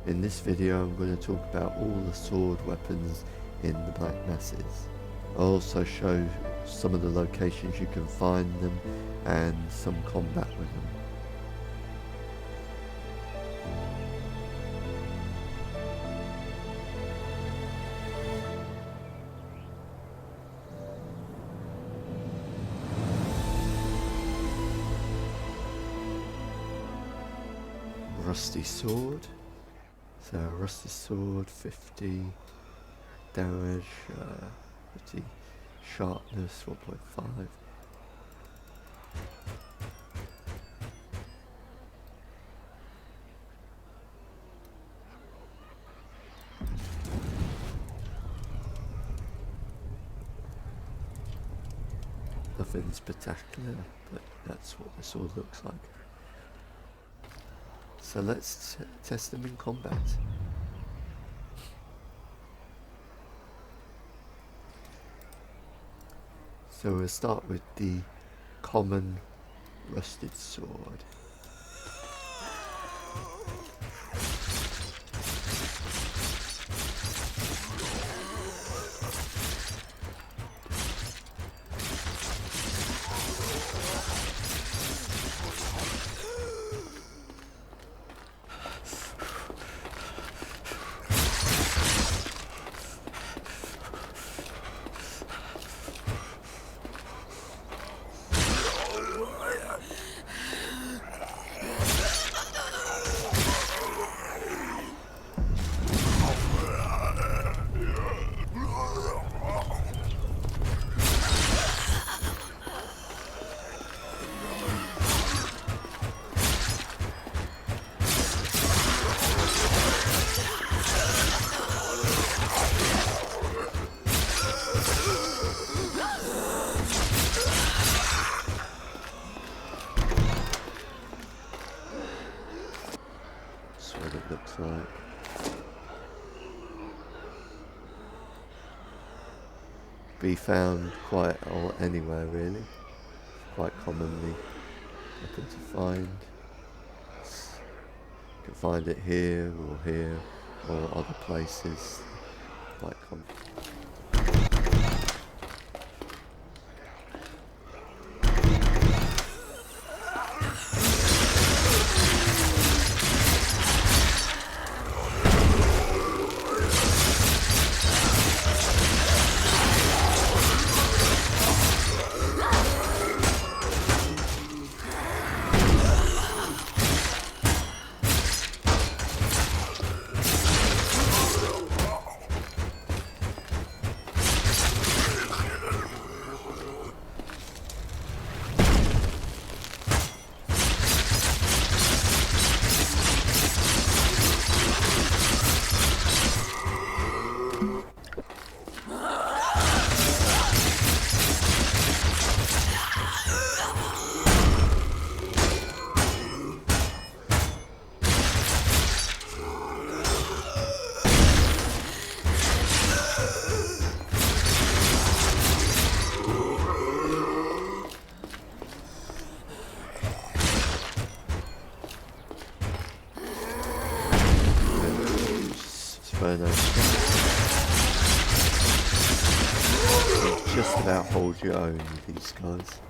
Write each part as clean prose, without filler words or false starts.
In this video I'm going to talk about all the sword weapons in the Black Masses. I'll also show some of the locations you can find them and some combat with them. Rusty sword. So rusty sword, 50 damage, 50 sharpness, 1.5. Nothing spectacular, but that's what the sword looks like. So let's test them in combat. So we'll start with the common rusted sword. What it looks like. Be found quite anywhere really. Quite commonly open to find. You can find it here or other places. Quite common. Just about hold your own with these guys.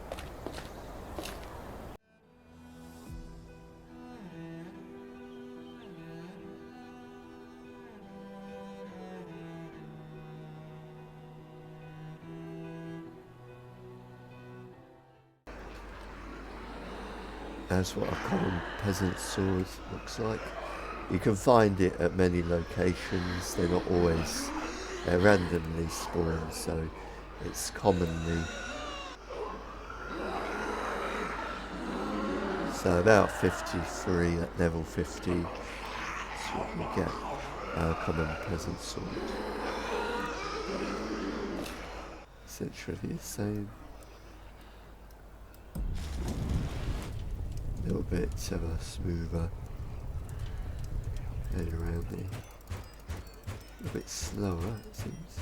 That's what a common peasant sword looks like. You can find it at many locations. They're not always, they're randomly spawned, so it's commonly. So about 53 at level 50 is what you get, a common peasant sword. Essentially the same. A little bit of a smoother head around there. A little bit slower it seems.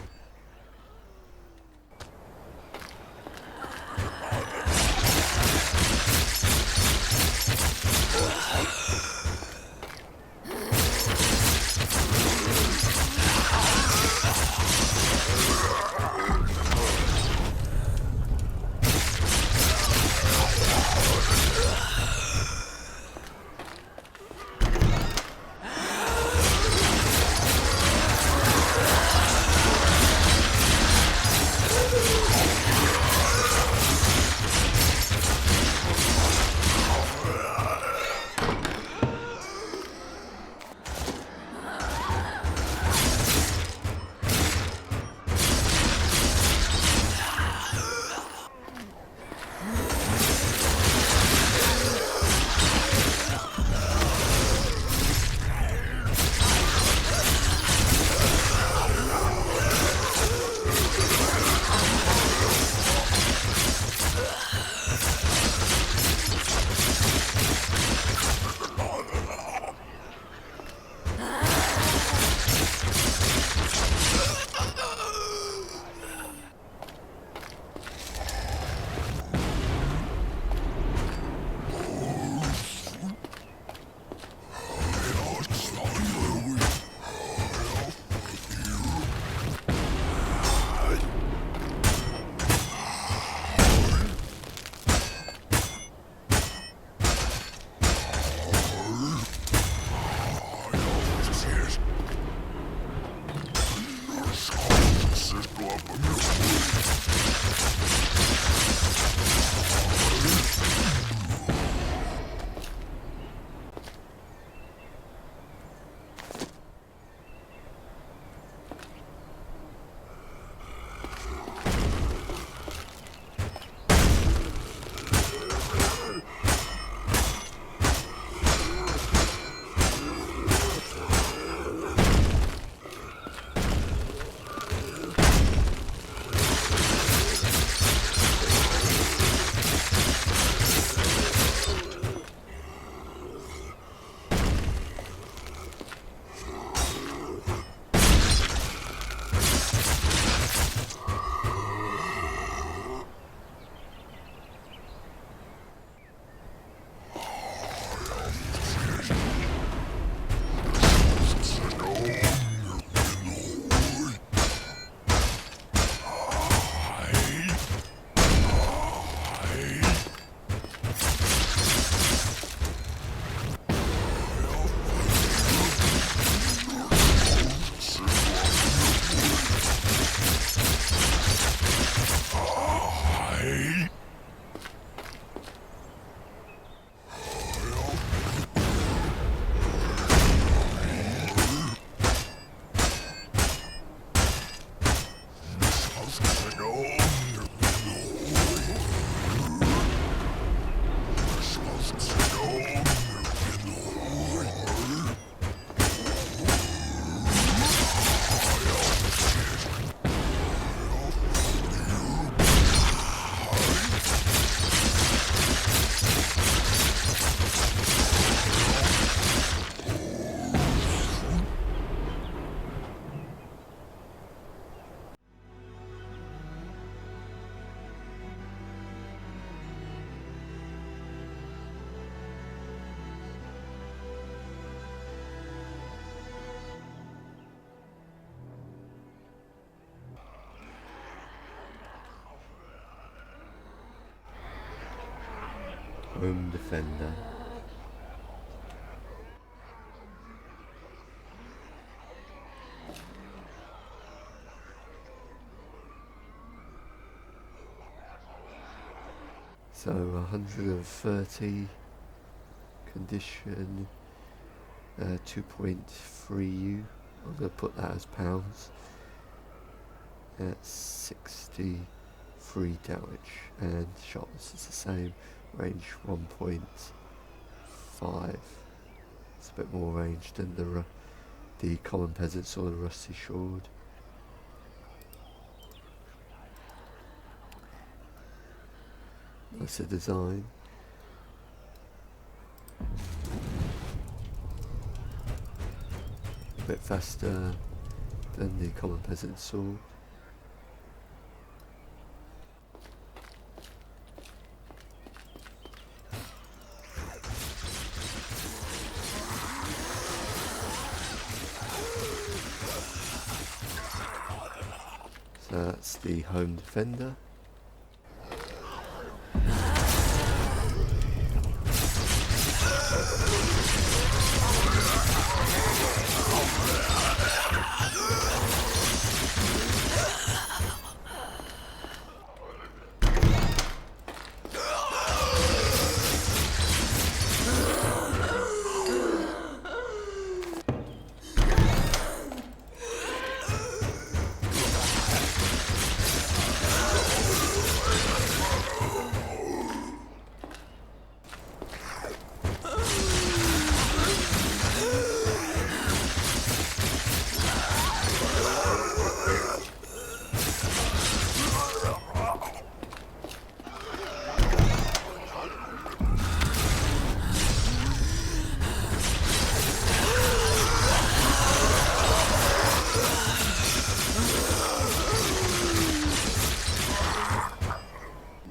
Home Defender. So 130 condition, 2.3U. I'm going to put that as pounds. That's 63 damage, and sharpness is the same. Range 1.5. It's a bit more range than the common peasant sword, the rusty sword. That's a design. A bit faster than the common peasant sword. So that's the Home Defender.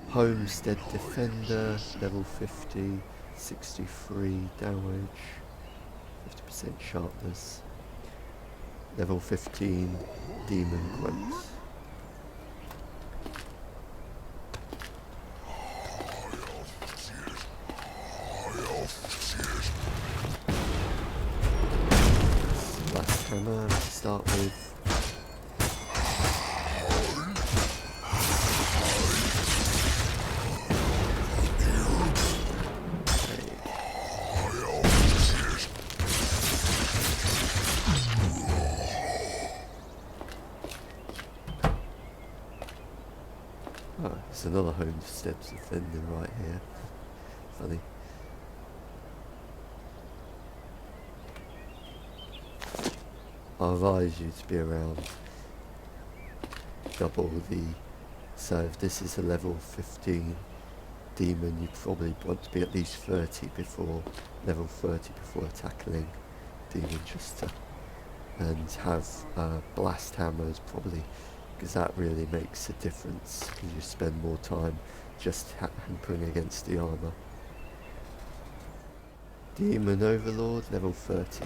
Homestead Defender, level 50, 63 damage, 50% sharpness. Level 15, Demon Grunts. Blast Hammer to start with. Oh, there's another Homestead Defender right here. Funny. I advise you to be around double the... So if this is a level 15 demon, you probably want to be at least 30 before... level 30 before tackling demon, just to... and have blast hammers probably, because that really makes a difference, because you spend more time just hampering against the armour. Demon Overlord, level 30.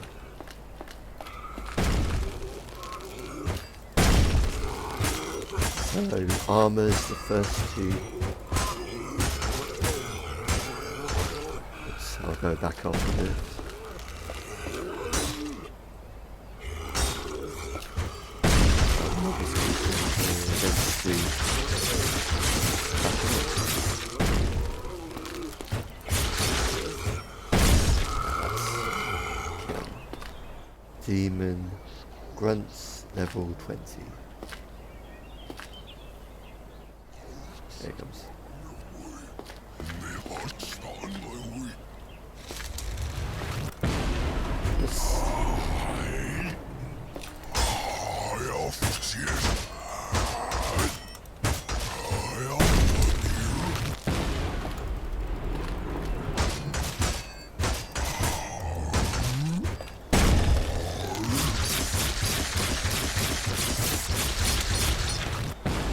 So armour's the first two. Oops, I'll go back up a bit. Demon Grunts, level 20. There it comes. Yes.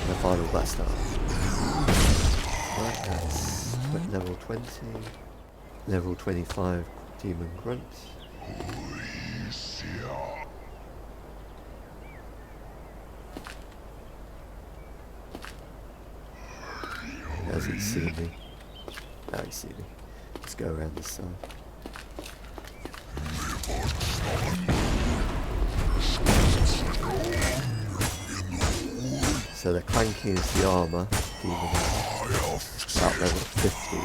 The final blast off. Right, that's level 20. Level 25 Demon Grunt. He hasn't seen me. Now he's seen me. Let's go around this side. So the clanking is the armour, demon armour, about level 50.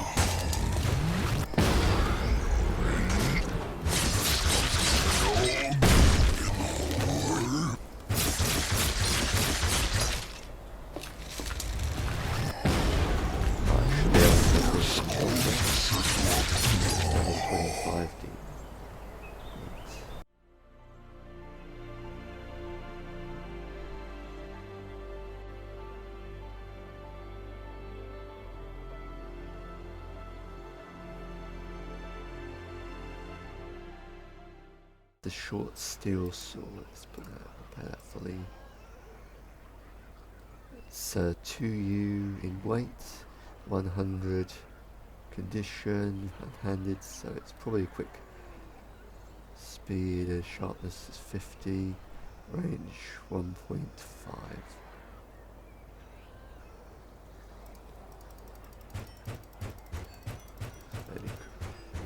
The short steel sword, let's prepare that fully. It's 2U in weight, 100 condition, handed, so it's probably quick. Speed and sharpness is 50, range 1.5.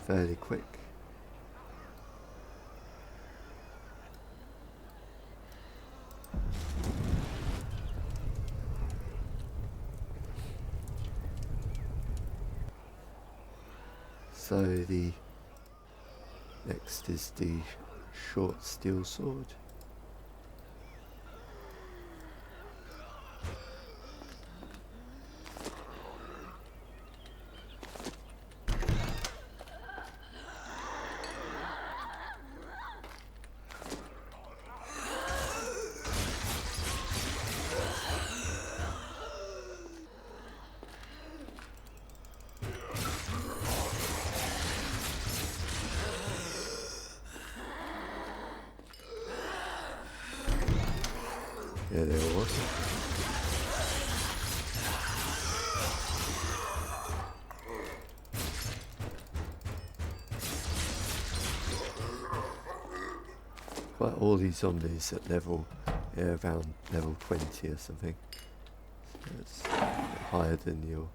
Fairly quick. So the next is the short steel sword. Yeah, there it was. But all these zombies at level, yeah, around level 20 or something. So it's higher than your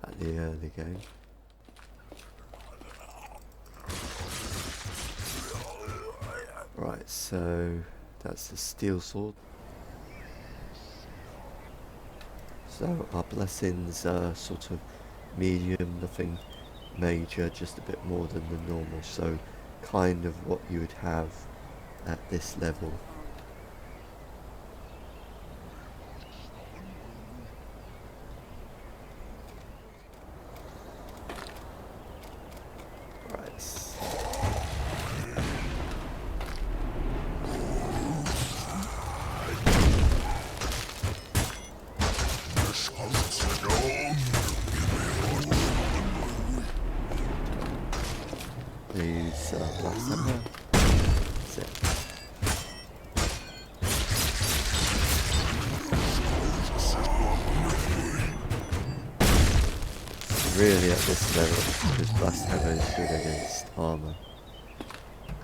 at the early game. Right, so that's the steel sword. So our blessings are sort of medium, nothing major, just a bit more than the normal. So kind of what you would have at this level. Use blast hammer. That's it. Really at this level, because blast hammer is good against armour.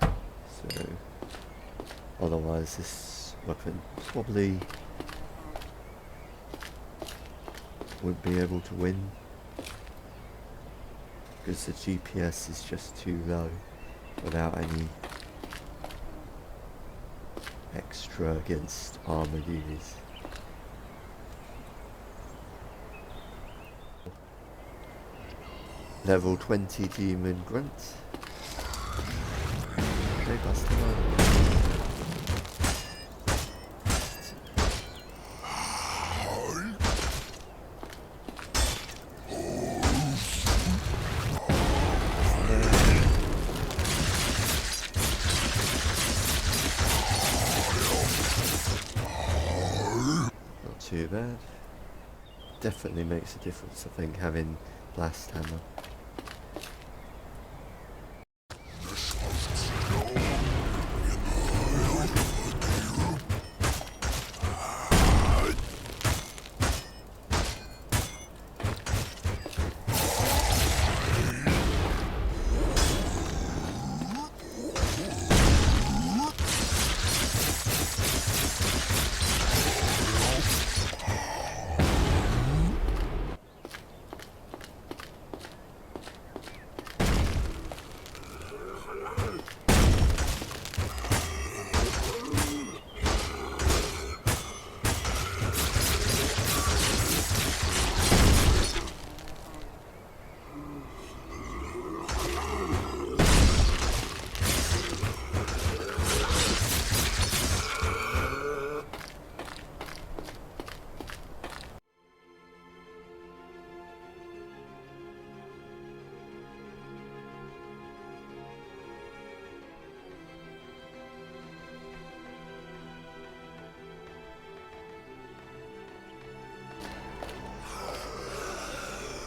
So otherwise this weapon probably wouldn't be able to win, because the GPS is just too low without any extra against armoured units. Level 20 Demon Grunt. Okay, bust him up. Too bad. Definitely makes a difference, I think, having blast hammer.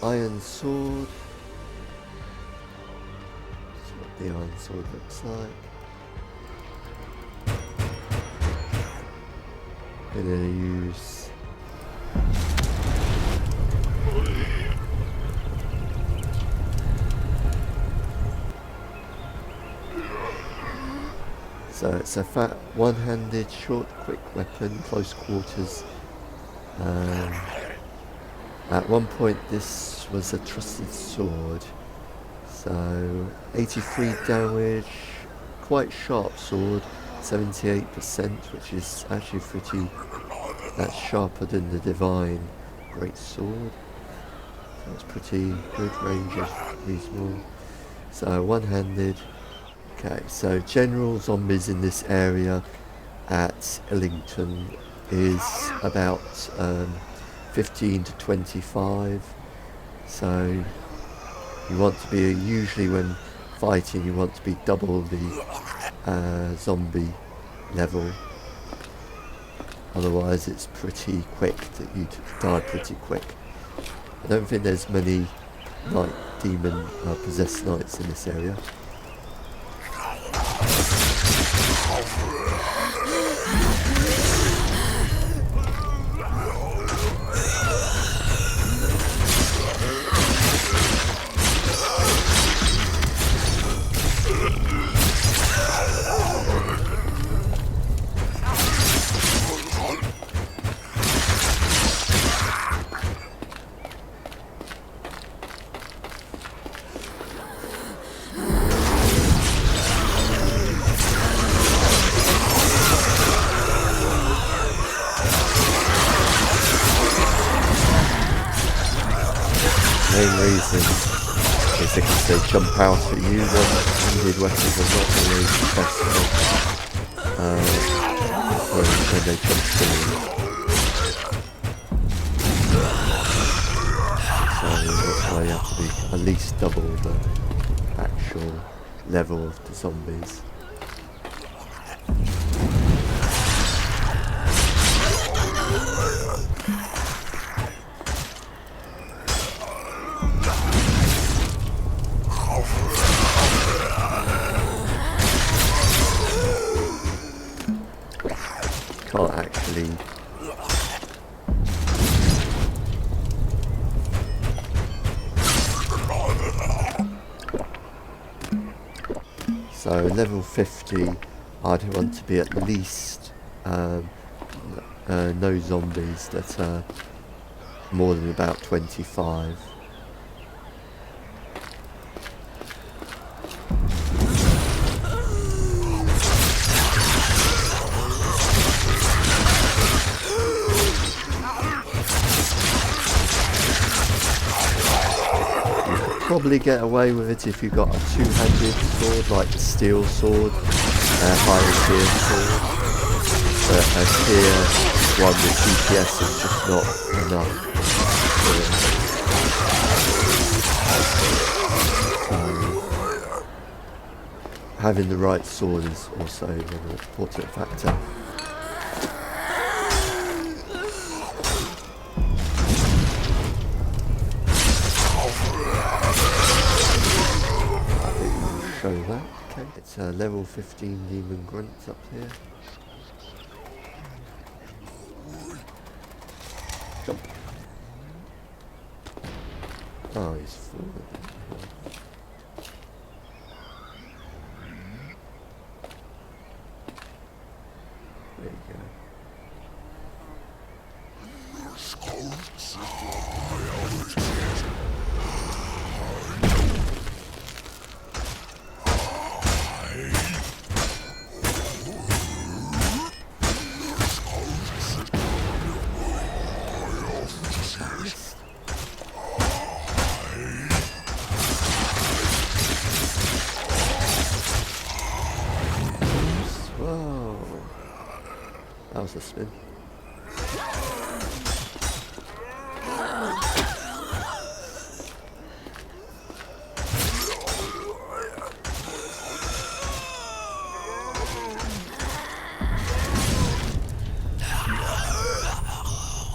Iron sword. That's what the iron sword looks like. Gonna use so it's a fat one-handed short quick weapon, close quarters. At one point this was a trusted sword, so 83 damage, quite sharp sword, 78%, which is actually pretty, that's sharper than the Divine Greatsword, so it's pretty good range of reasonable. So one-handed. Okay, so general zombies in this area at Illington is about 15 to 25. So you want to be, usually when fighting, you want to be double the zombie level. Otherwise it's pretty quick, that you die pretty quick. I don't think there's many night demon possessed knights in this area. Main reason is because they jump out at you. One-handed weapons are not always successful when they jump forward. So that's why you have to be at least double the actual level of the zombies. Can't actually so level 50 I'd want to be at least no zombies that are more than about 25. Probably get away with it if you've got a two-handed sword like the steel sword, higher tier sword, but a tier 1 with DPS is just not enough. Having the right sword is also an important factor. That. Okay, it's a level 15 demon grunt up here. Jump. Oh, he's fallen. There you go. That was a spin.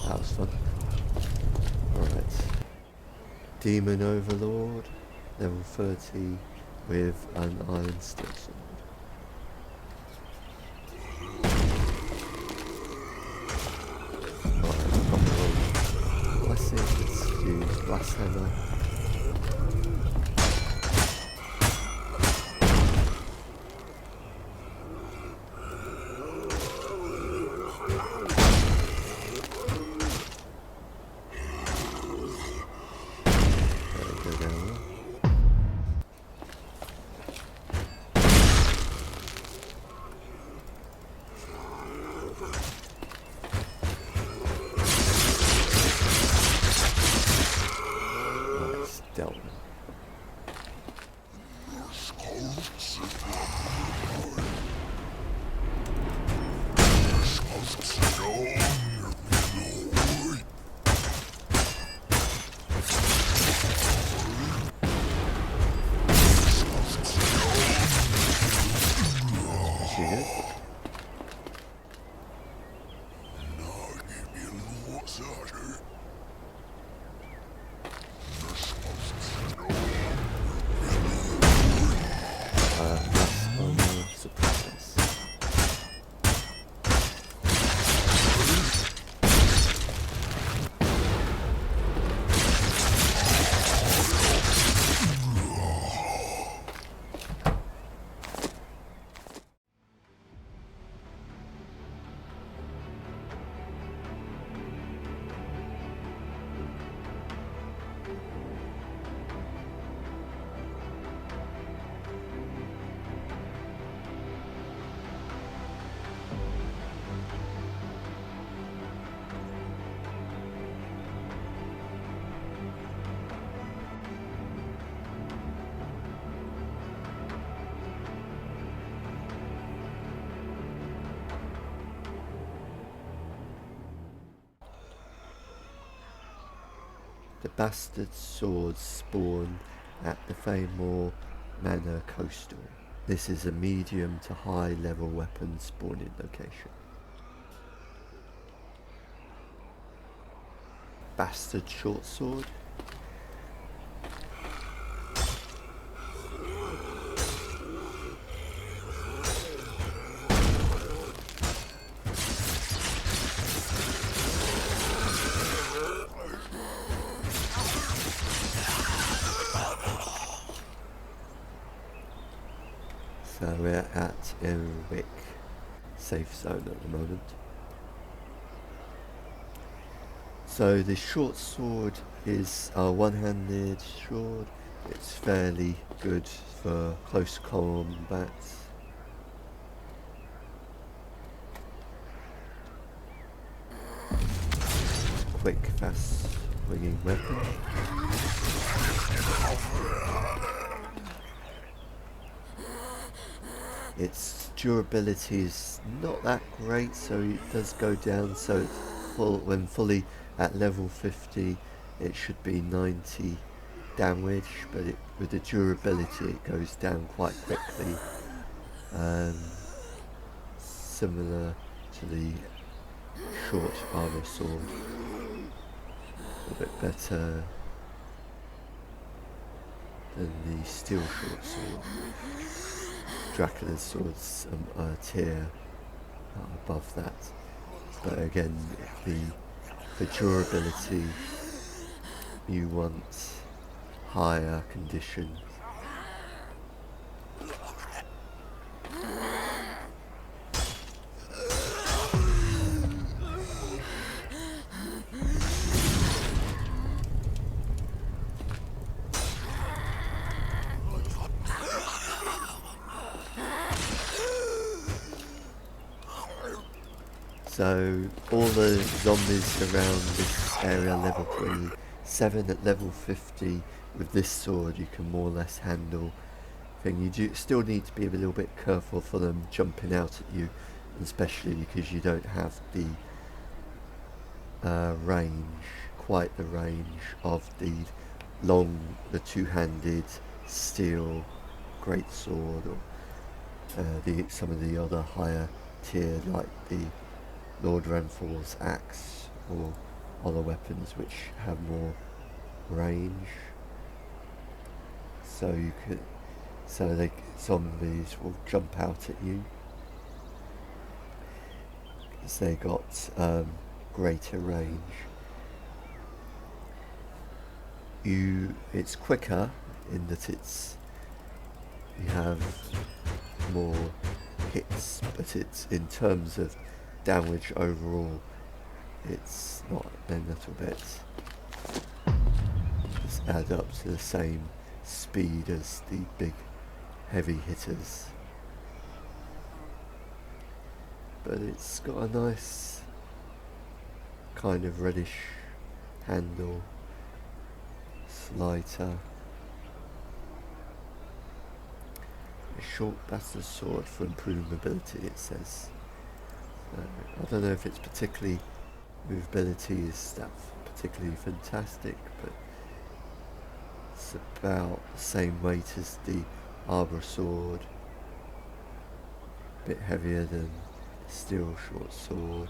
That was fun. Alright. Demon Overlord, level 30 with an Iron Steel Sword. Blessing, let's use Blast Hammer. The bastard swords spawn at the Faymore Manor Coastal. This is a medium to high level weapon spawning location. Bastard short sword. So we're at Erwick safe zone at the moment. So the short sword is a one-handed sword. It's fairly good for close combat. Quick, fast swinging weapon. Its durability is not that great, so it does go down. So when fully at level 50, it should be 90 damage, but with the durability, it goes down quite quickly. Similar to the short Arbour sword, a bit better than the steel short sword. Dracula's swords a tier above that, but again, the durability, you want higher condition. So all the zombies around this area level 27 at level 50 with this sword you can more or less handle. You do still need to be a little bit careful for them jumping out at you, especially because you don't have the quite the range of the two-handed steel greatsword or some of the other higher tier like the Lord Renfall's axe or other weapons which have more range. so you could, so they zombies will jump out at you. Because they got greater range. It's quicker in that you have more hits, but it's in terms of damage overall, it's not a little bit. Just add up to the same speed as the big heavy hitters. But it's got a nice kind of reddish handle, lighter. A short bastard sword for improved mobility, it says. I don't know if it's particularly, movability is that particularly fantastic, but it's about the same weight as the Arbour sword, a bit heavier than the steel short sword.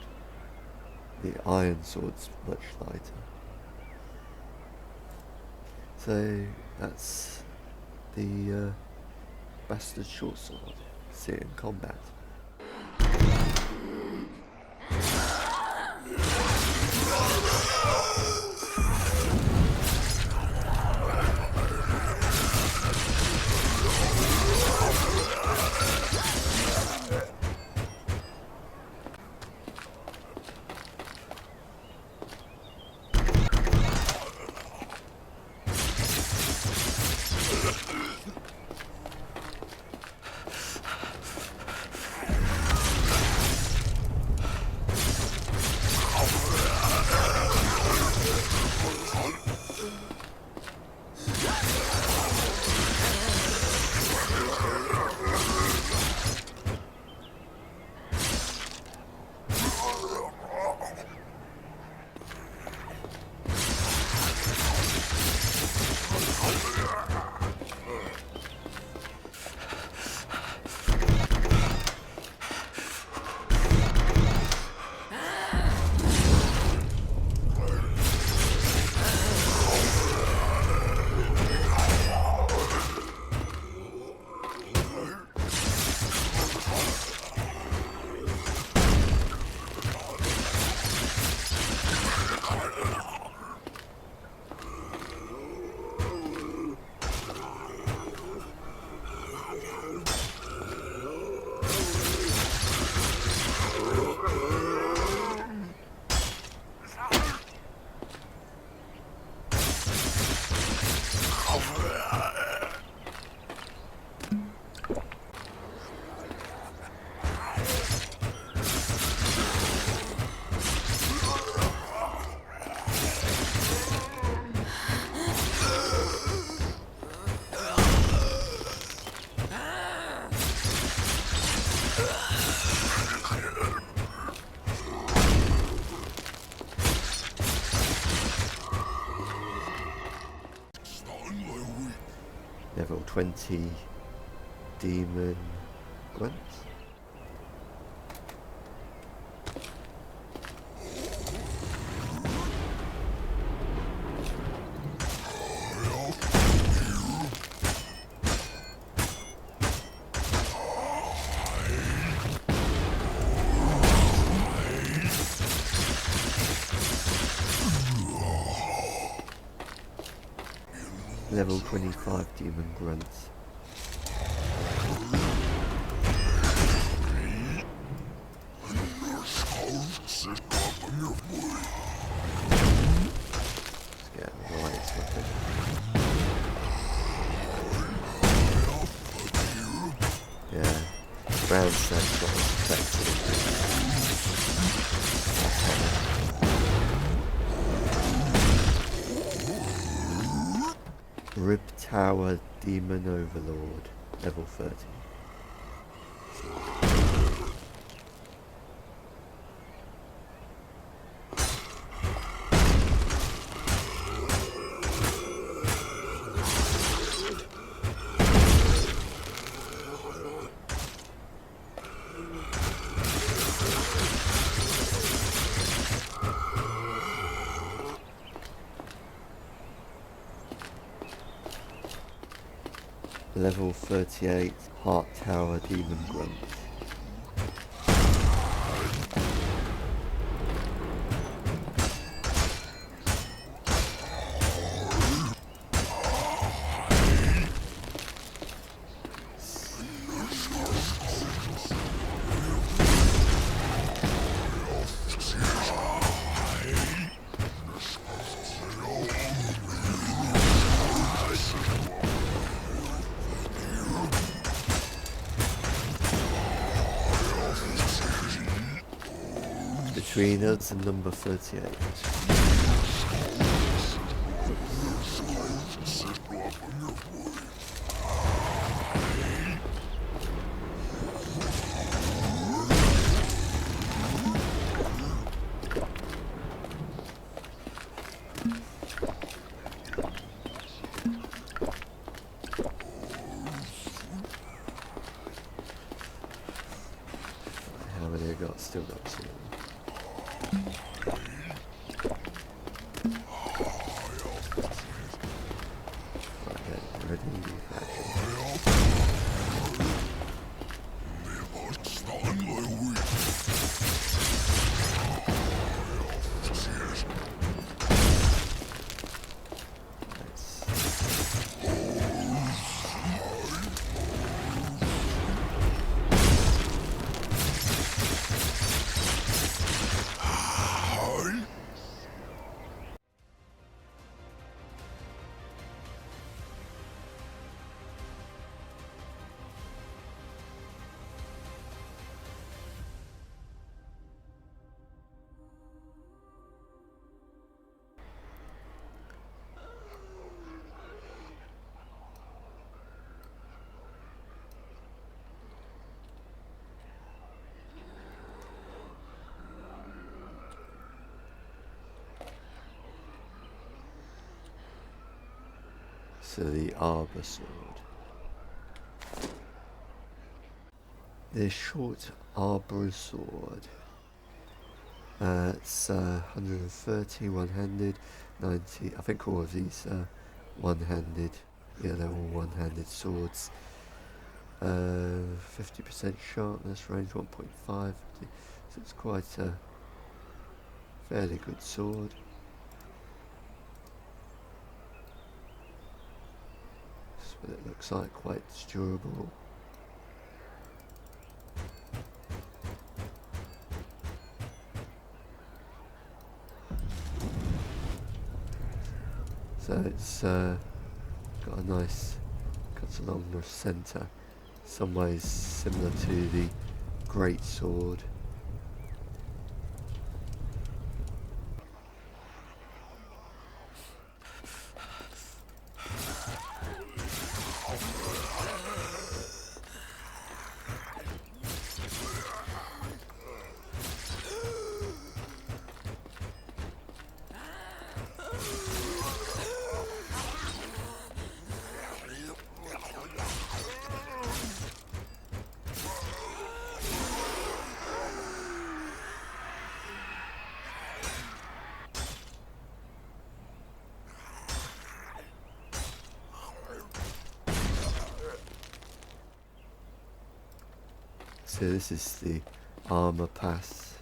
The iron sword's much lighter. So that's the bastard short sword. See it in combat. Level 20 demon grunt. Level 25 demon grunts. Let's get the lights looking. Yeah, brown stuff's got effective. Rib Tower Demon Overlord, level 30. Level 38 Heart Tower Demon Grunt. Between us and number 38. How many I got? Still got two. So the Arbour sword. The short Arbour sword. It's 130 one-handed, 90. I think all of these are one-handed. Yeah, they're all one-handed swords. 50% sharpness, range 1.5. So it's quite a fairly good sword. That's what it looks like, quite durable. So it's got a nice cuts along the centre, some ways similar to the Greatsword. So this is the armour pass.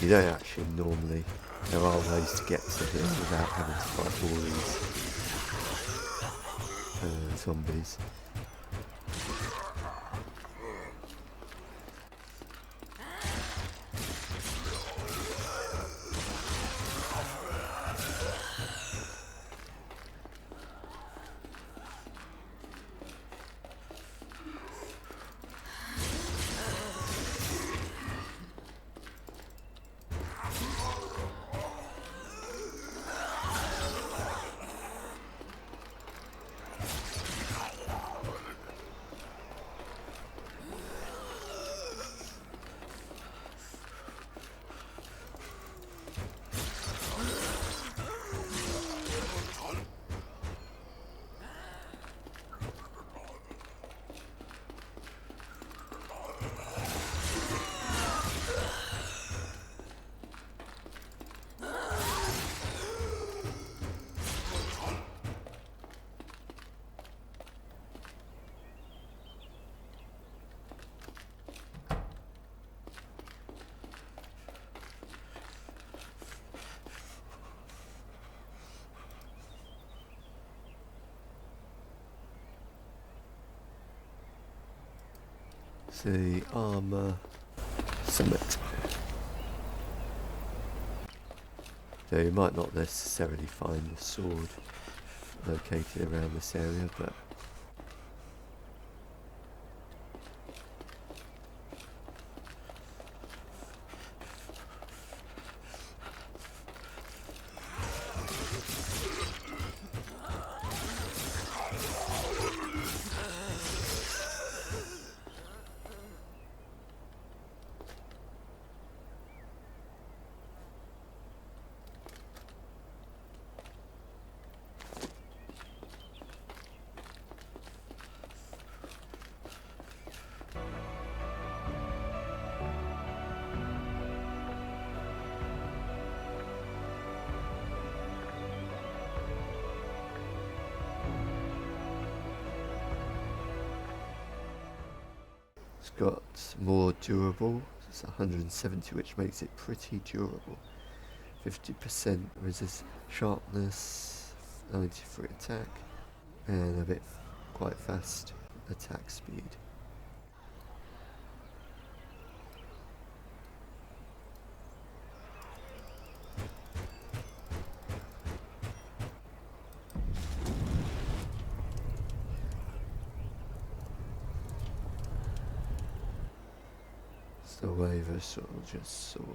You don't actually normally, there are ways to get to here without having to fight all these zombies. See, armour summit. So you might not necessarily find the sword located around this area, but it's got more durable. It's 170, which makes it pretty durable. 50% resist sharpness, 93 attack, and a bit quite fast attack speed. It's the Wyver soldier's sword.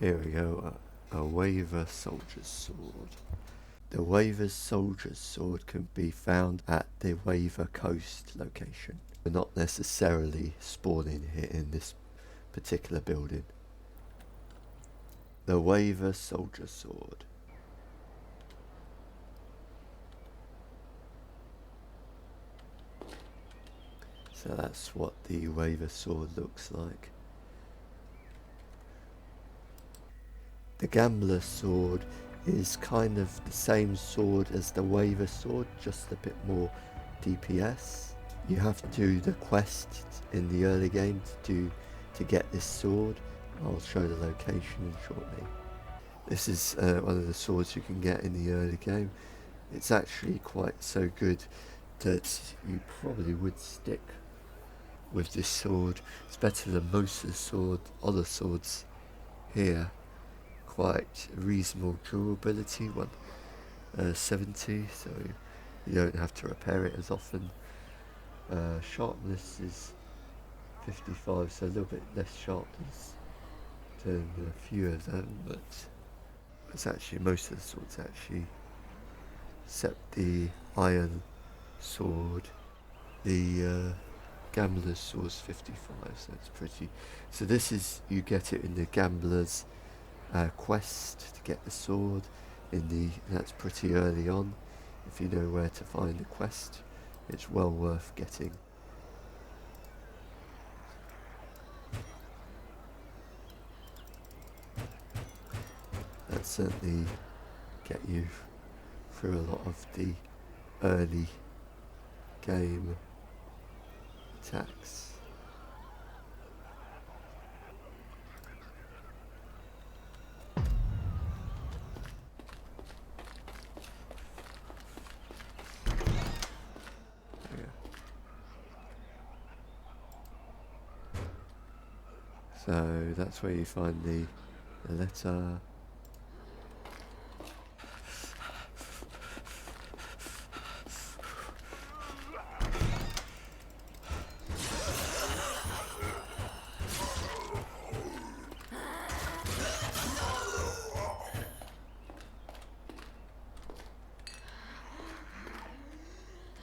Here we go, a Wyver soldier's sword. The Wyver soldier's sword can be found at the Wyver coast location, but not necessarily spawning here in this particular building. The Wyver soldier's sword. So that's what the Wyver sword looks like. The Gambler's sword is kind of the same sword as the Wyver sword, just a bit more DPS. You have to do the quest in the early game to get this sword. I'll show the location shortly. This is one of the swords you can get in the early game. It's actually quite so good that you probably would stick with this sword. It's better than most of the other swords here. Quite reasonable durability, 170, so you don't have to repair it as often. Sharpness is 55, so a little bit less sharpness than a few of them, but it's actually most of the swords actually, except the iron sword. The Gambler's sword's 55, so it's pretty. So this is, you get it in the Gambler's quest to get the sword that's pretty early on. If you know where to find the quest, it's well worth getting. That certainly get you through a lot of the early game attacks. So that's where you find the letter.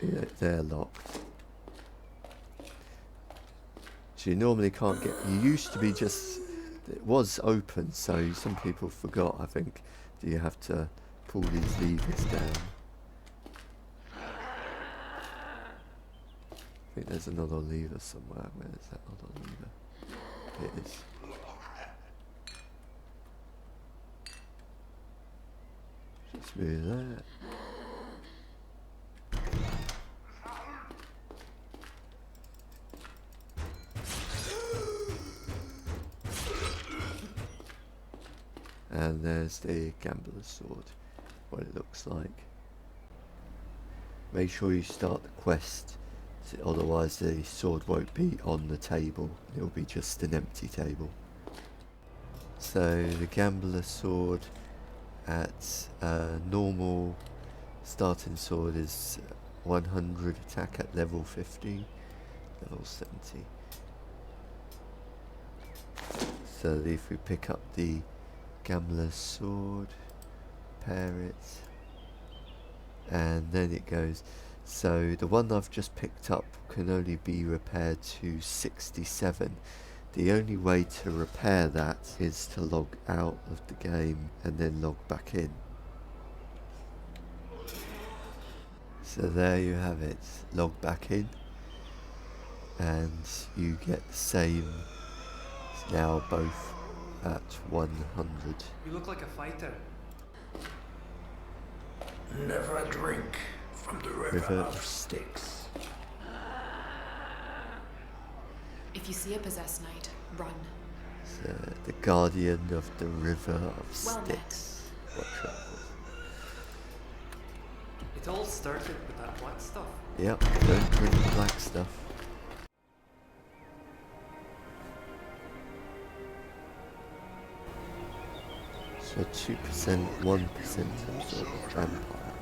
Yeah, they're locked. So you normally can't get. You used to be just. It was open, so some people forgot. I think. Do you have to pull these levers down? I think there's another lever somewhere. Where is that other lever? It is. Just move that. And there's the Gambler's sword, what it looks like. Make sure you start the quest, otherwise the sword won't be on the table, it'll be just an empty table. So the Gambler's sword at normal starting sword is 100 attack at level 50, level 70. So if we pick up the Gambler's sword, pair it, and then it goes. So the one I've just picked up can only be repaired to 67. The only way to repair that is to log out of the game and then log back in. So there you have it, log back in, and you get the same, it's now both at 100. You look like a fighter. Never a drink from the river of Styx. If you see a possessed knight, run. The guardian of the river of Styx. It all started with that black stuff. Yep, don't drink the black stuff. So 2%, 1% absorb vampire.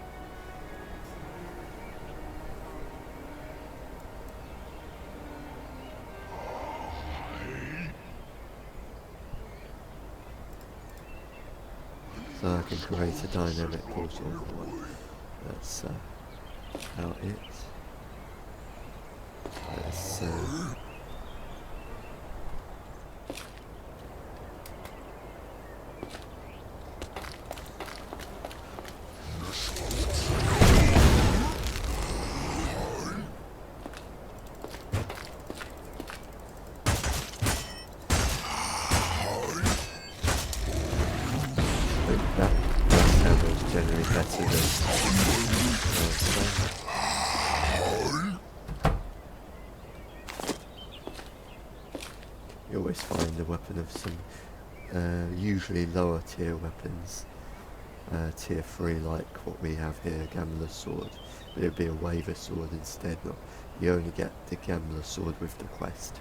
So I can create a dynamic portal. That's about it. Let's that sounds generally better than you always find a weapon of some usually lower tier weapons, tier 3 like what we have here, Gambler's Sword, but it would be a Wyver sword instead. Not, you only get the Gambler Sword with the quest.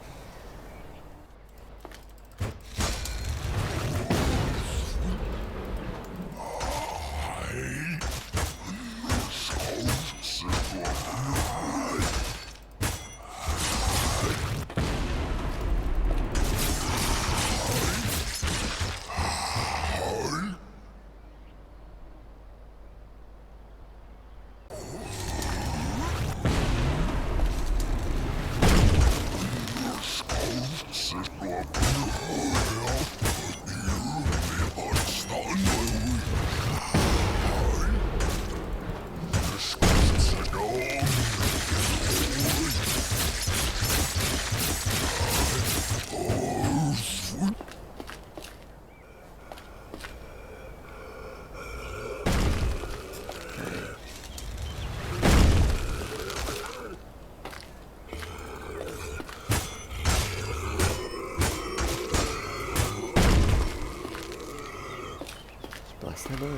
Blast Hammer.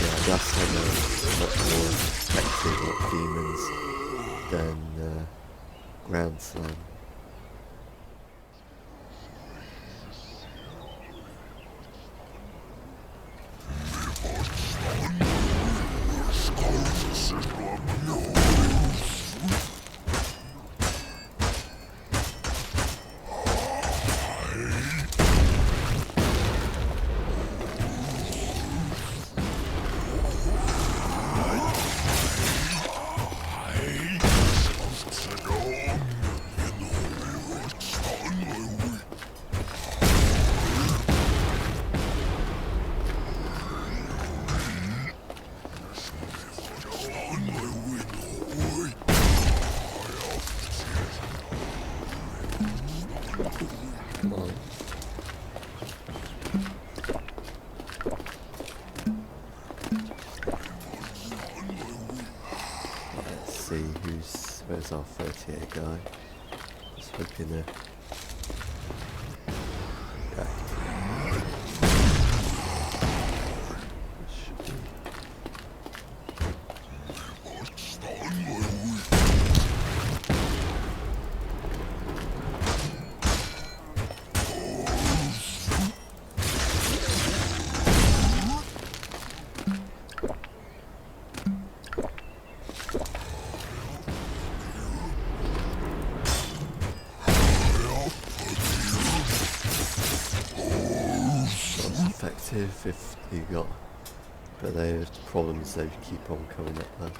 Yeah, Blast Hammer is much more effective at demons than Ground Slam. Come on. Let's see where's our 38 guy. Just hoping there. Okay. Should be. Effective if you got, but there's problems they keep on coming up though.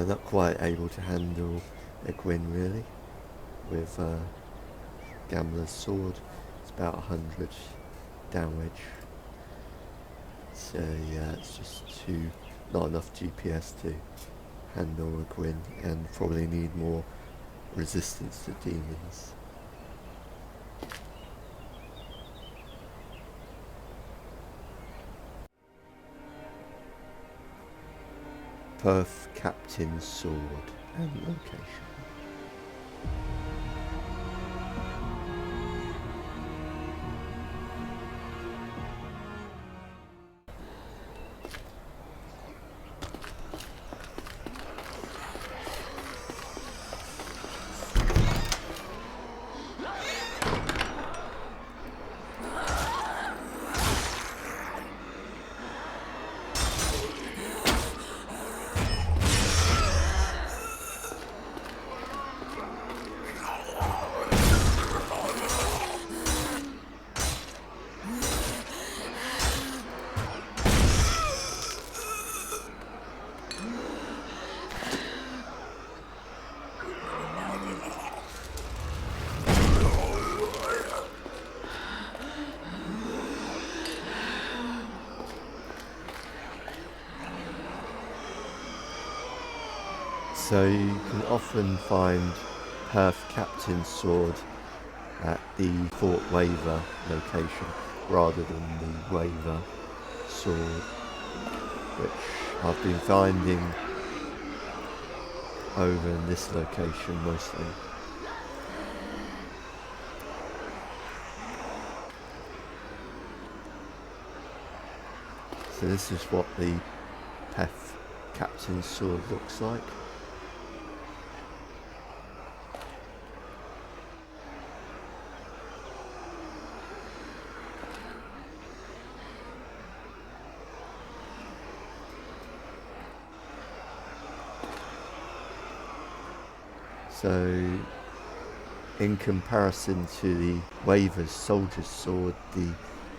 not quite able to handle a Gwyn really with Gambler's sword. It's about 100 damage. So yeah, it's just not enough GPS to handle a Gwyn, and probably need more resistance to demons. Perth Captain's sword and location. So you can often find Perth Captain's sword at the Fort Wyver location rather than the Wyver sword, which I've been finding over in this location mostly. So this is what the Perth Captain's sword looks like. So, in comparison to the Wyver's soldier's sword, the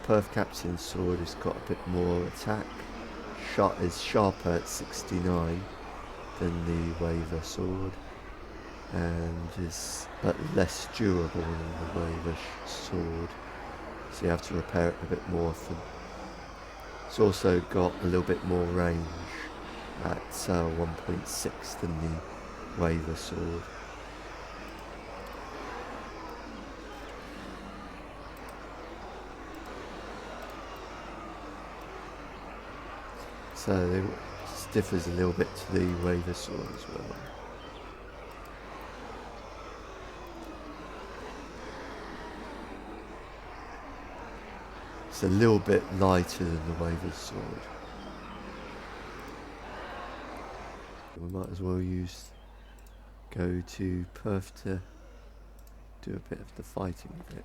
Perth Captain's sword has got a bit more attack. Is sharper at 69 than the Wyver sword, and is but less durable than the Wyver sword. So you have to repair it a bit more often. It's also got a little bit more range at 1.6 than the Wyver sword. So it differs a little bit to the Wyver sword as well. It's a little bit lighter than the Wyver sword. We might as well go to Perth to do a bit of the fighting with it.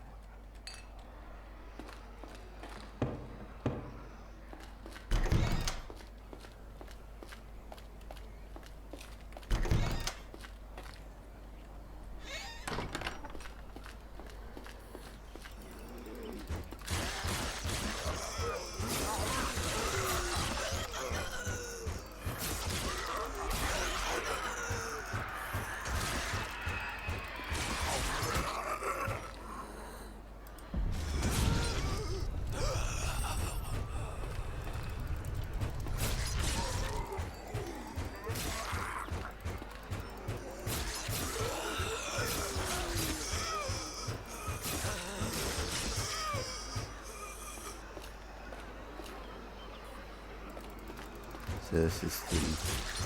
So this is the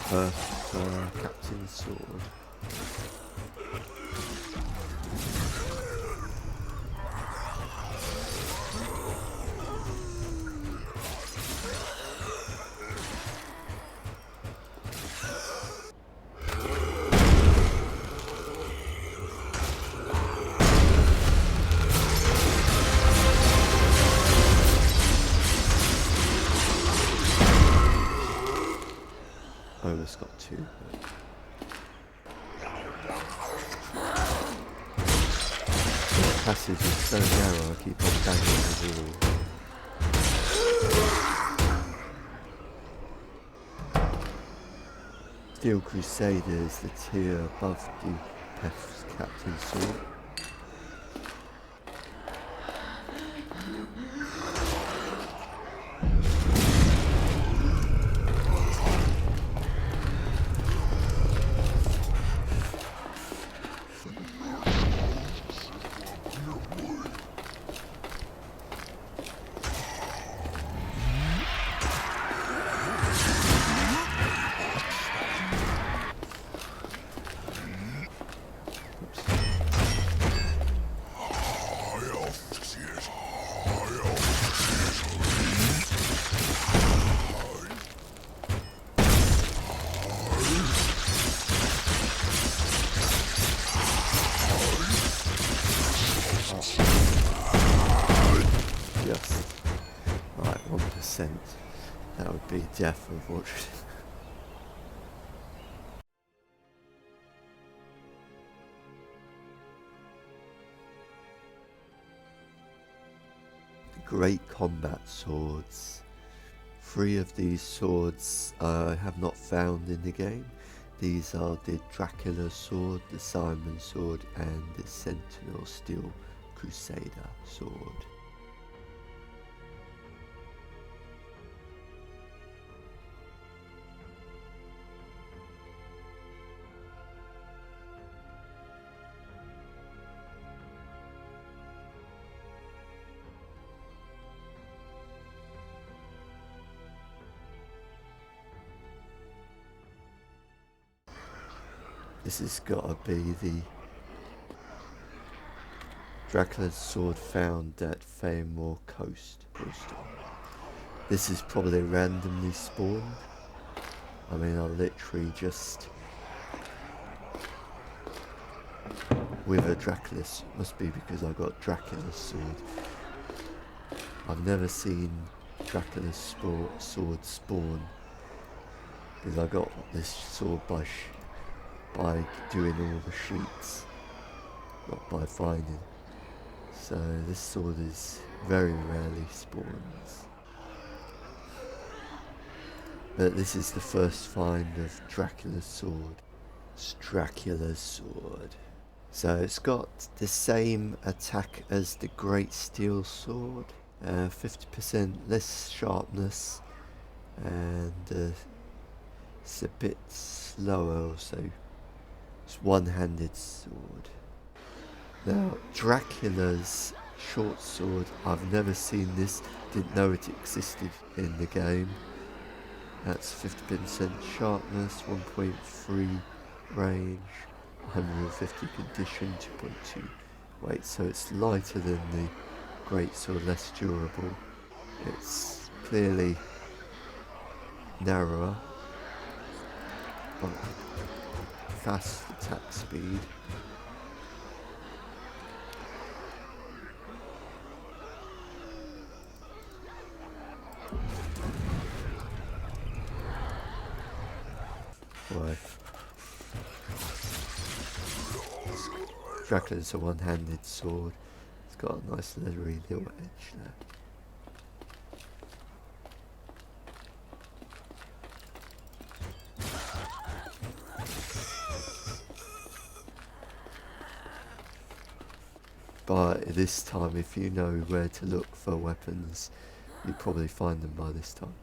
Perth Captain's sword. Almost got two. This passage is so narrow, I keep on banging the wall. Steel Crusader is the tier above the Perth's Captain Sword. Just like 1%. That would be death, unfortunately. Great combat swords. 3 of these swords I have not found in the game. These are the Dracula sword, the Simon sword, and the Sentinel Steel Crusader sword. This has got to be the Dracula's sword found at Fairmore Coast, Bristol. This is probably randomly spawned. I mean, I literally just with a Dracula's, must be because I got Dracula's sword. I've never seen Dracula's sword spawn because I got this sword by doing all the sheets, not by finding. So this sword is very rarely spawns. But this is the first find of Dracula's sword. It's Dracula's sword. So it's got the same attack as the Great Steel Sword, 50% less sharpness, and it's a bit slower also. It's one-handed sword. Now, Dracula's short sword, I've never seen this, didn't know it existed in the game. That's 50% sharpness, 1.3 range, 150 condition, 2.2 weight, so it's lighter than the Great Sword, less durable. It's clearly narrower, but fast attack speed. Right. Dracula's a one-handed sword. It's got a nice leathery little edge there. But this time, if you know where to look for weapons, you probably find them by this time.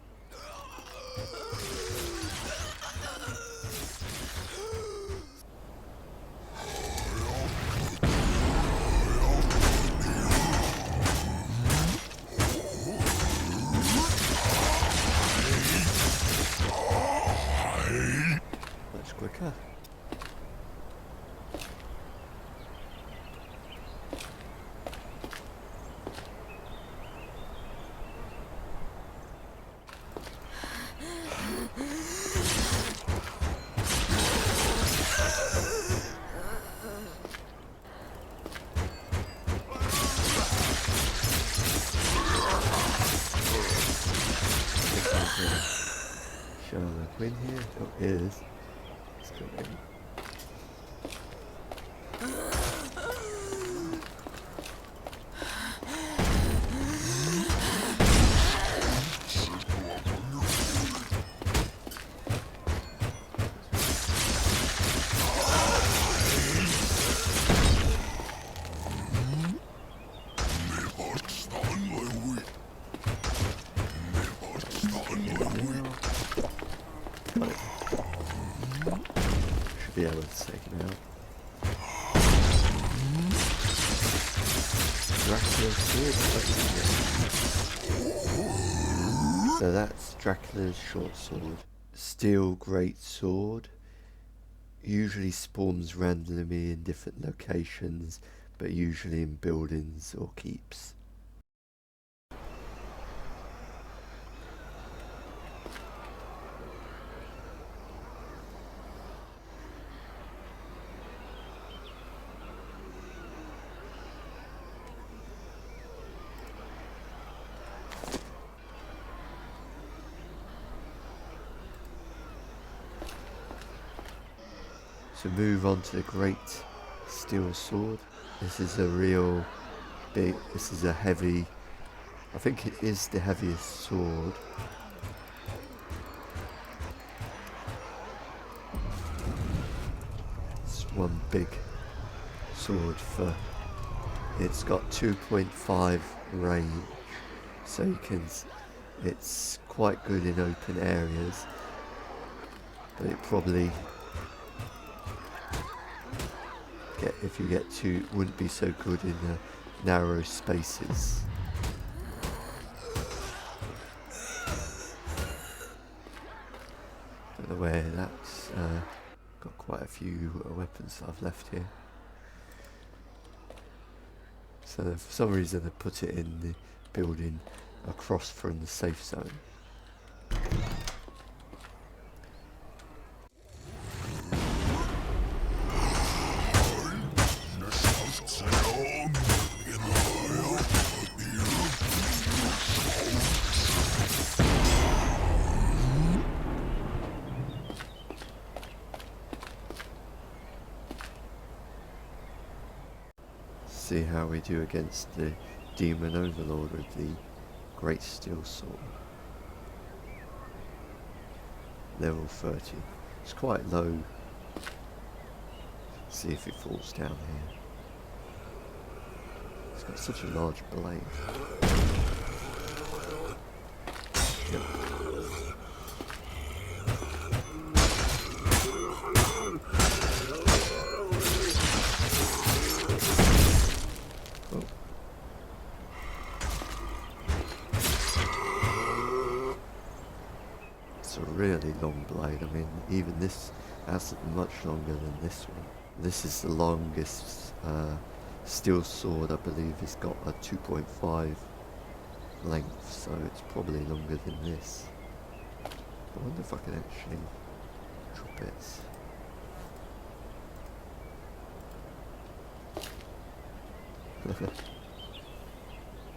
Much quicker. Sherlock Win here. Oh, here it is. Let's go in. be able to take him out. Dracula's sword. So that's Dracula's short sword. Steel Greatsword. Usually spawns randomly in different locations, but usually in buildings or keeps. To move on to the Great Steel Sword. This is a real big, this is a heavy, I think it is the heaviest sword. It's one big sword for, it's got 2.5 range, so you can, it's quite good in open areas, but it probably, if you get to, wouldn't be so good in the narrow spaces. Don't know where that's got quite a few weapons I've left here. So for some reason I put it in the building across from the safe zone. See how we do against the Demon Overlord with the Great Steel Sword. Level 30. It's quite low. See if it falls down here. It's got such a large blade. Yep. It's a really long blade. I mean, even this, that's much longer than this one. This is the longest steel sword, I believe. It's got a 2.5 length, so it's probably longer than this. I wonder if I can actually drop it.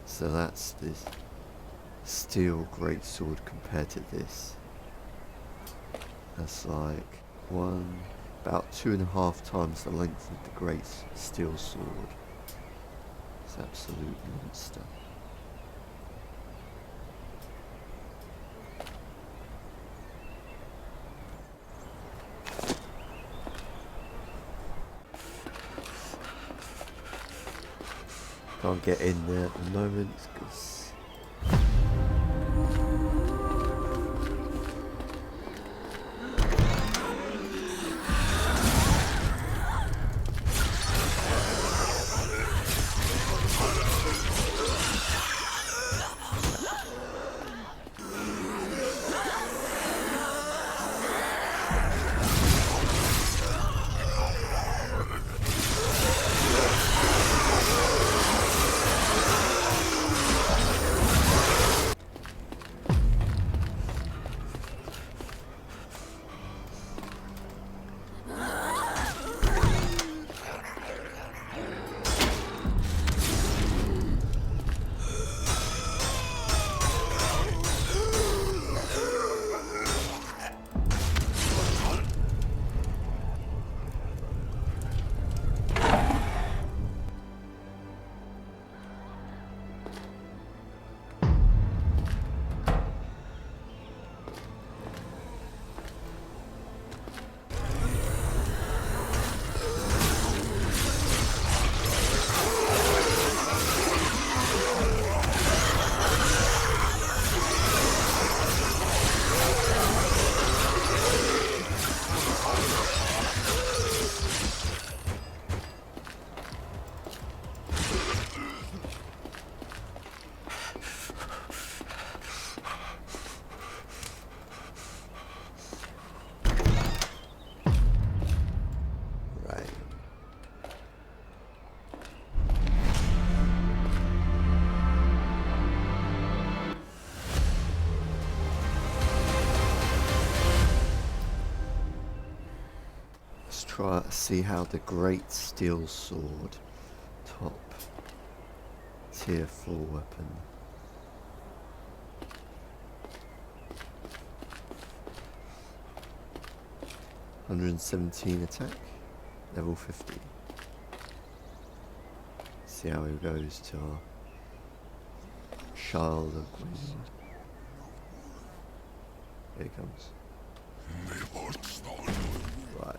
So that's this steel greatsword compared to this. That's like about 2.5 times the length of the great steel sword. It's an absolute monster. Can't get in there at the moment because try see how the Great Steel Sword, top tier 4 weapon. (117 attack, level 50. See how he goes to our Child of Green. Here he comes. Right.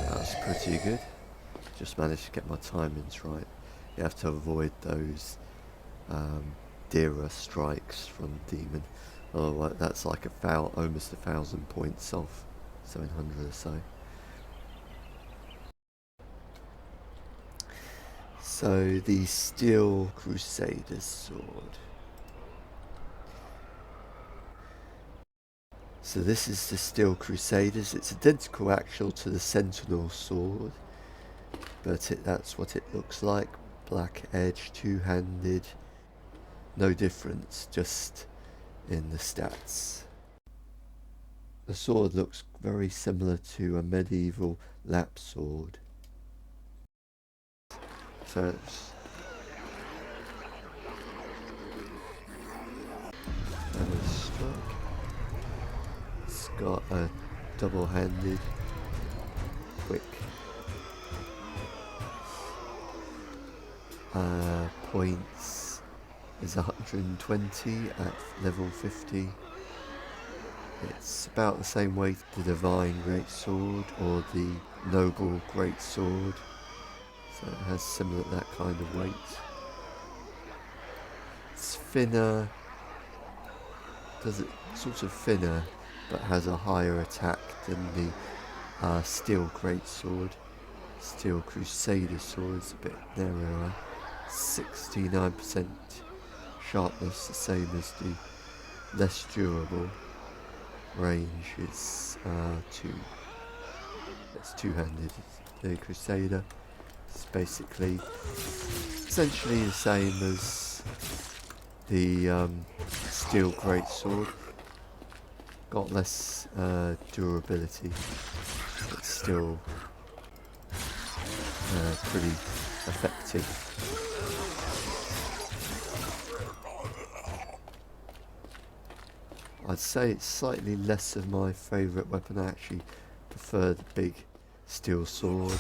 That's pretty good. Just managed to get my timings right. You have to avoid those dearer strikes from Demon. Oh, that's like almost 1,000 points off, 700 or so. So the Steel Crusader's sword. So this is the Steel Crusaders. It's identical actual to the Sentinel sword, but that's what it looks like. Black edge, two-handed. No difference, just in the stats. The sword looks very similar to a medieval lap sword. So it's a strike. It's got a double-handed, quick points is 120 at level 50. It's about the same weight the Divine Greatsword or the Noble Greatsword, so it has similar that kind of weight. It's thinner, sort of thinner, but has a higher attack than the Steel Greatsword. Steel Crusader sword is a bit narrower, 69% sharpness, the same as the less durable. Range is 2. It's two-handed. The Crusader is basically essentially the same as the Steel Greatsword. Got less durability, but still pretty effective. I'd say it's slightly less of my favourite weapon. I actually prefer the big steel sword.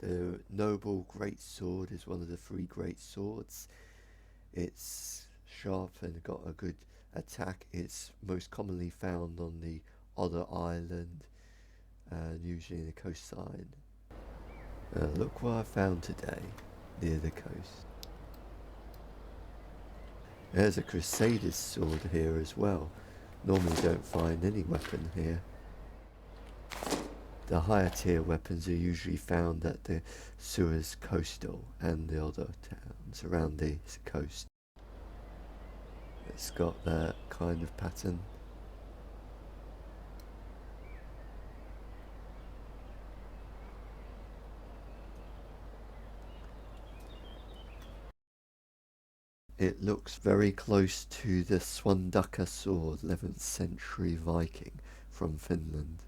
The Noble Greatsword is one of the 3 great swords. It's sharp and got a good attack. It's most commonly found on the Other Island and usually in the coastline. Look what I found today near the coast. There's a Crusader's sword here as well. Normally don't find any weapon here. The higher tier weapons are usually found at the Suez Coastal and the other towns around the coast. It's got that kind of pattern. it looks very close to the Swandaka sword, 11th century Viking from Finland.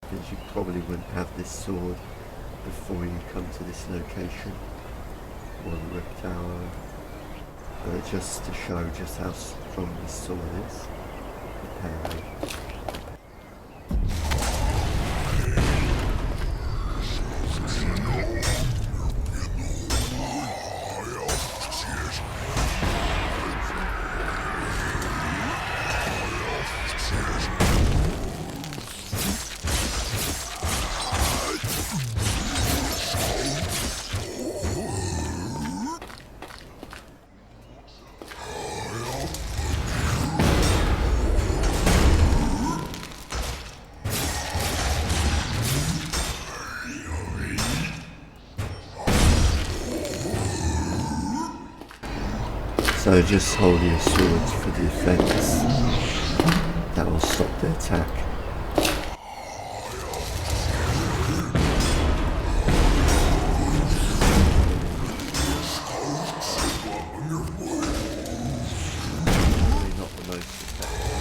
Because you probably wouldn't have this sword before you come to this location, or the Rip Tower, but just to show just how strong this sword is. Apparently. So just hold your swords for defense. That will stop the attack. Probably not the most effective.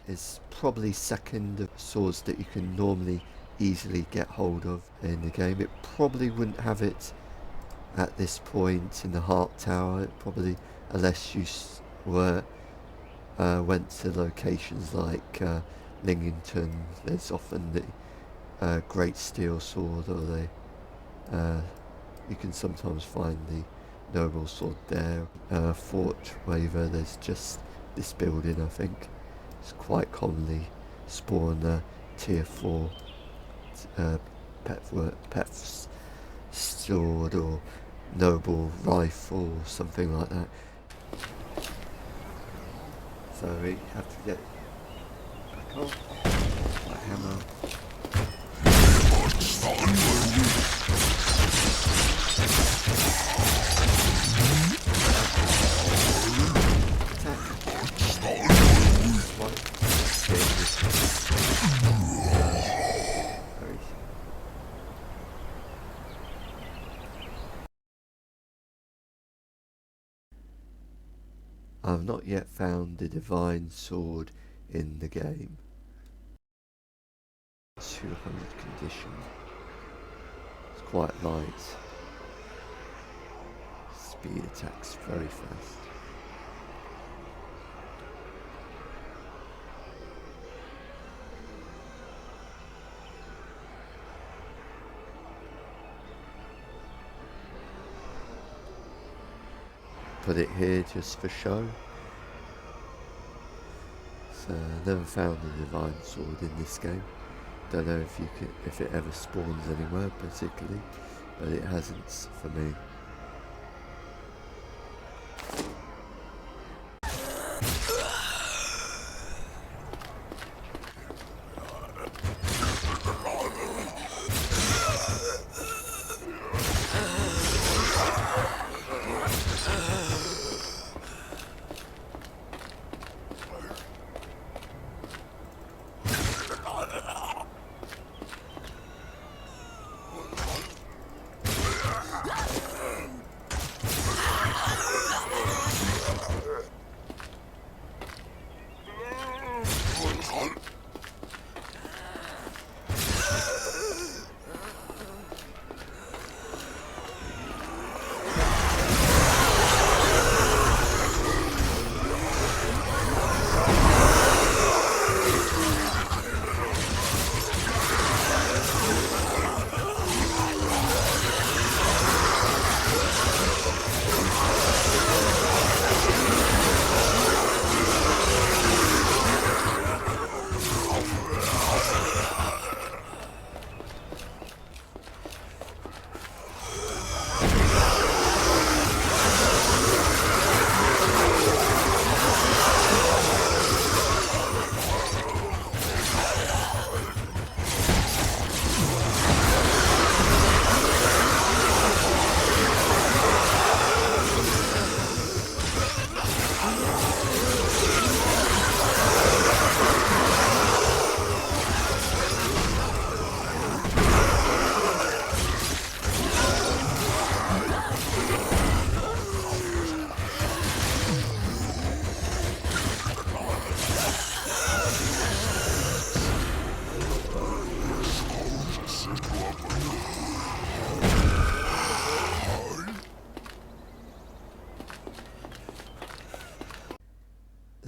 Is probably second of swords that you can normally easily get hold of in the game. It probably wouldn't have it at this point in the Heart Tower. It probably, unless you went to locations like Lingington. There's often the Great Steel Sword, or you can sometimes find the Noble Sword there. Fort Wyver, there's just this building, I think. It's quite commonly spawn tier 4 Pet's sword or noble rifle or something like that. So we have to get back on my hammer. I've not yet found the divine sword in the game. 200 condition. It's quite light. Speed attacks very fast. Put it here just for show. So I never found a divine sword in this game. Don't know if it ever spawns anywhere particularly, but it hasn't for me.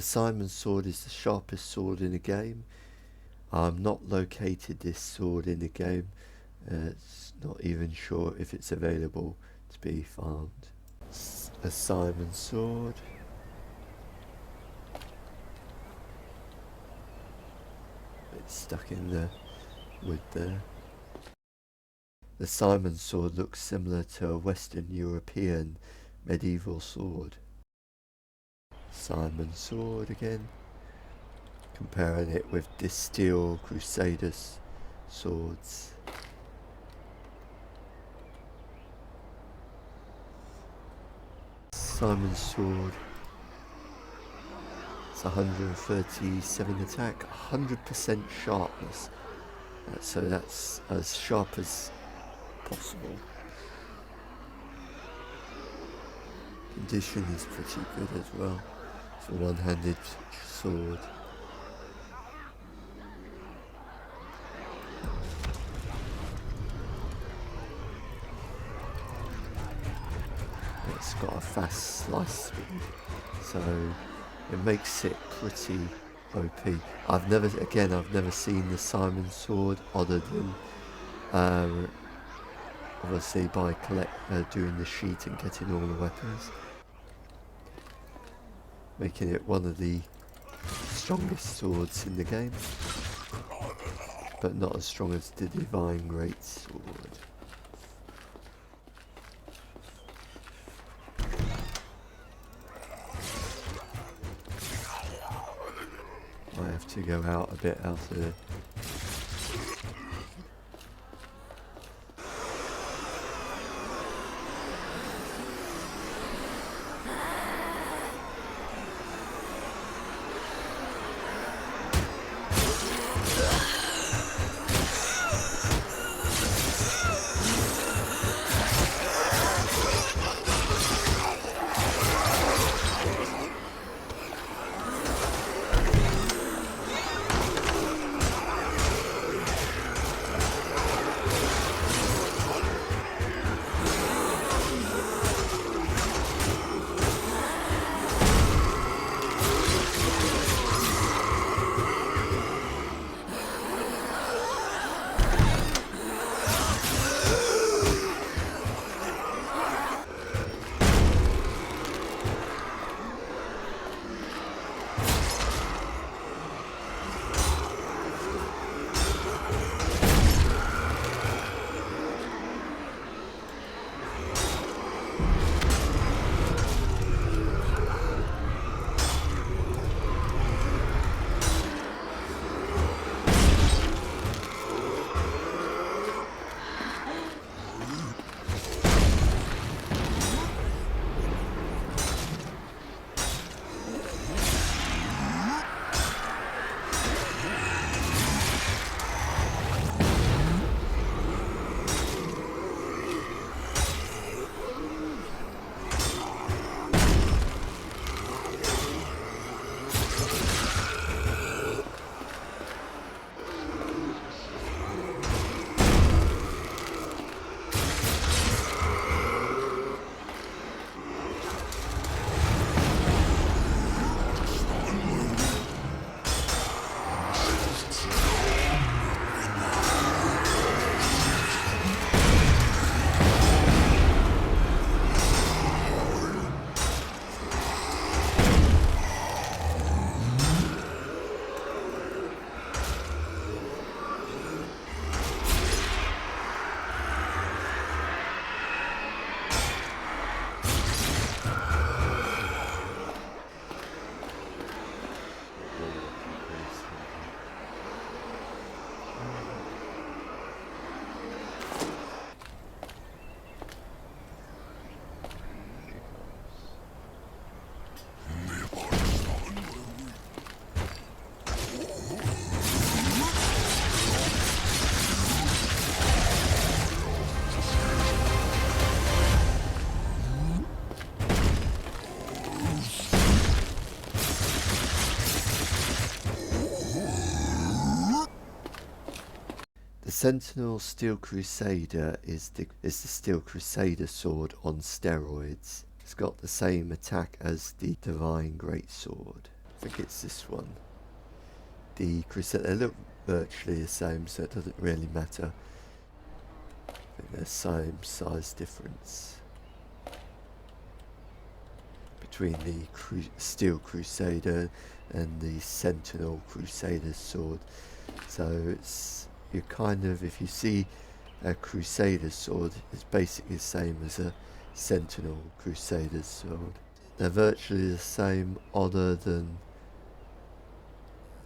Simon's sword is the sharpest sword in the game. I'm not located this sword in the game. It's not even sure if it's available to be found. A Simon's sword. It's stuck in the wood there. The Simon's sword looks similar to a Western European medieval sword. Simon's sword again. Comparing it with the steel Crusader swords. Simon's sword. It's 137 attack, 100% sharpness. So that's as sharp as possible. Condition is pretty good as well. It's a one-handed sword. It's got a fast slice speed, so it makes it pretty OP. I've never seen the Simon's sword other than obviously by doing the sheet and getting all the weapons, making it one of the strongest swords in the game, but not as strong as the Divine Greatsword. I have to go out a bit out of there. Sentinel Steel Crusader is the Steel Crusader sword on steroids. It's got the same attack as the Divine Greatsword. think it's this one. The Crusader, they look virtually the same, so it doesn't really matter. I think there's same size difference between the Steel Crusader and the Sentinel Crusader sword. So it's, you kind of, if you see a Crusader sword, it's basically the same as a Sentinel Crusader sword. They're virtually the same, other than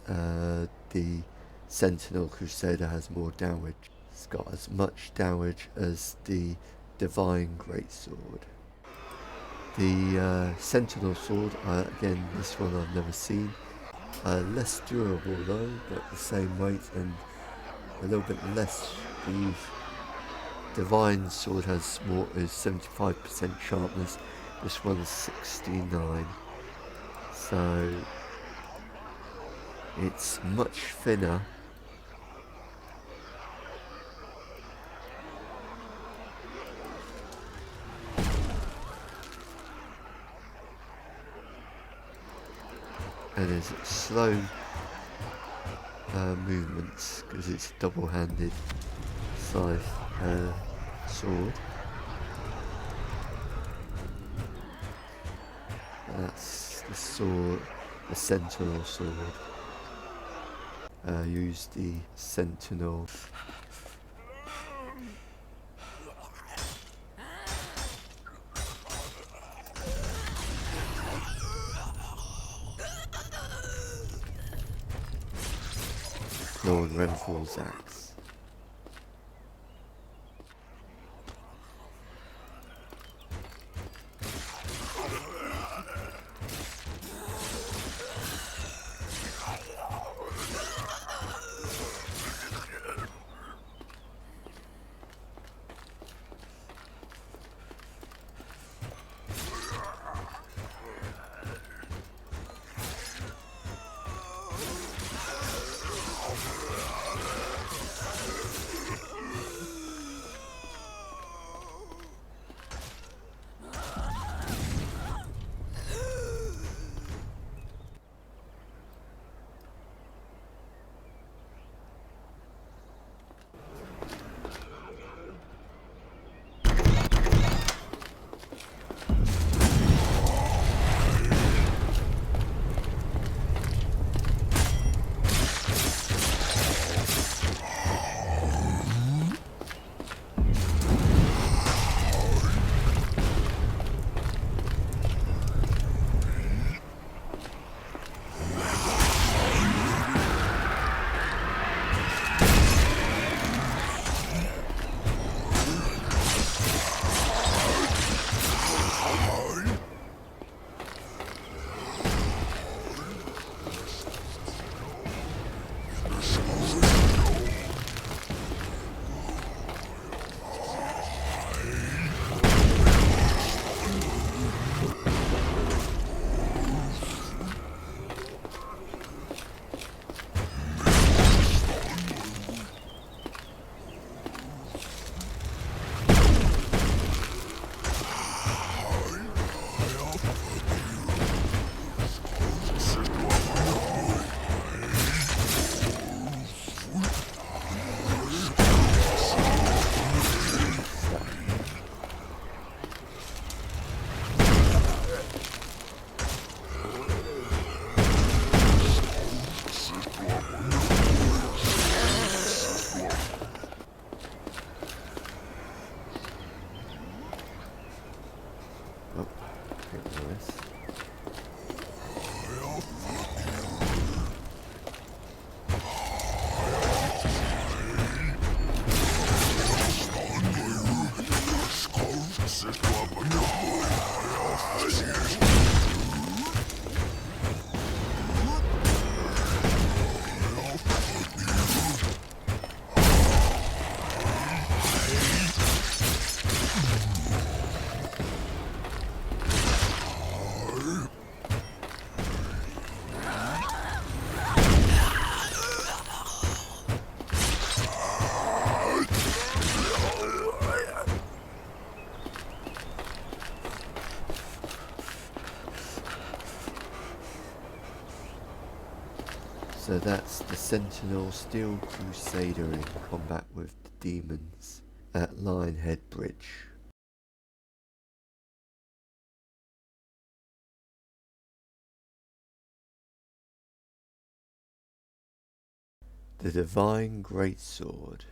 the Sentinel Crusader has more damage. It's got as much damage as the Divine Greatsword. The Sentinel sword, again, this one I've never seen. Less durable though, but the same weight and a little bit less use. Divine sword has more, is 75% sharpness. This one's 69. So it's much thinner. And there's slow movements because it's a double-handed scythe sword. That's the sword, the Sentinel sword. Use the Sentinel. Lord Renfall's axe. So that's the Sentinel Steel Crusader in combat with the demons at Lionhead Bridge. The Divine Greatsword.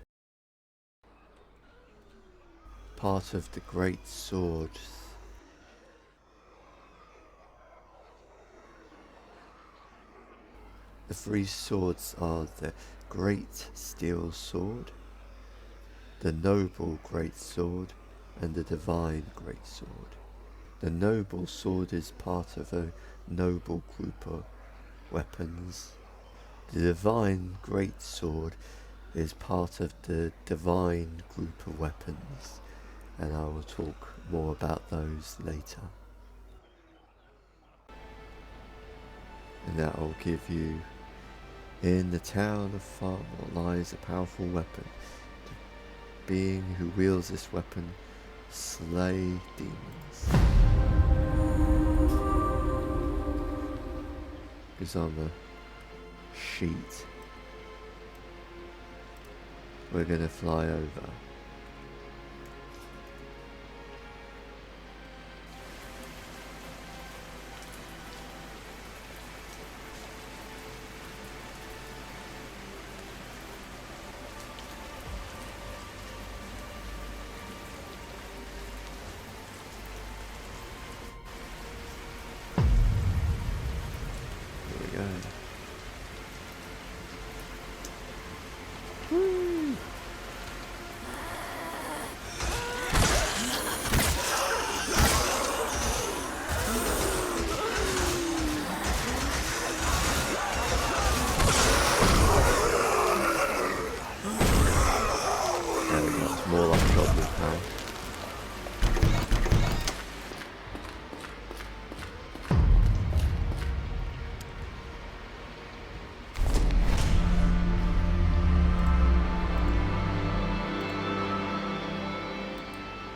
Part of the Great Sword. The three swords are the Great Steel Sword, the Noble Greatsword, and the Divine Greatsword. The Noble Sword is part of a noble group of weapons. The Divine Greatsword is part of the Divine group of weapons, and I will talk more about those later. And that will give you, in the town of Farmore lies a powerful weapon. The being who wields this weapon slay demons. Is on the sheet. We're gonna fly over. More like goblins now.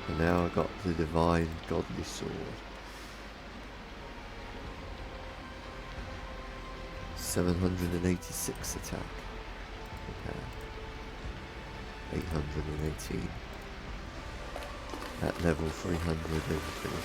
And now I got the Divine Godly Sword. 786 attack. Okay. 818 at level 300 over finish.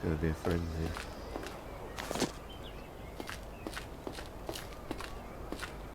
Gonna be a frenzy.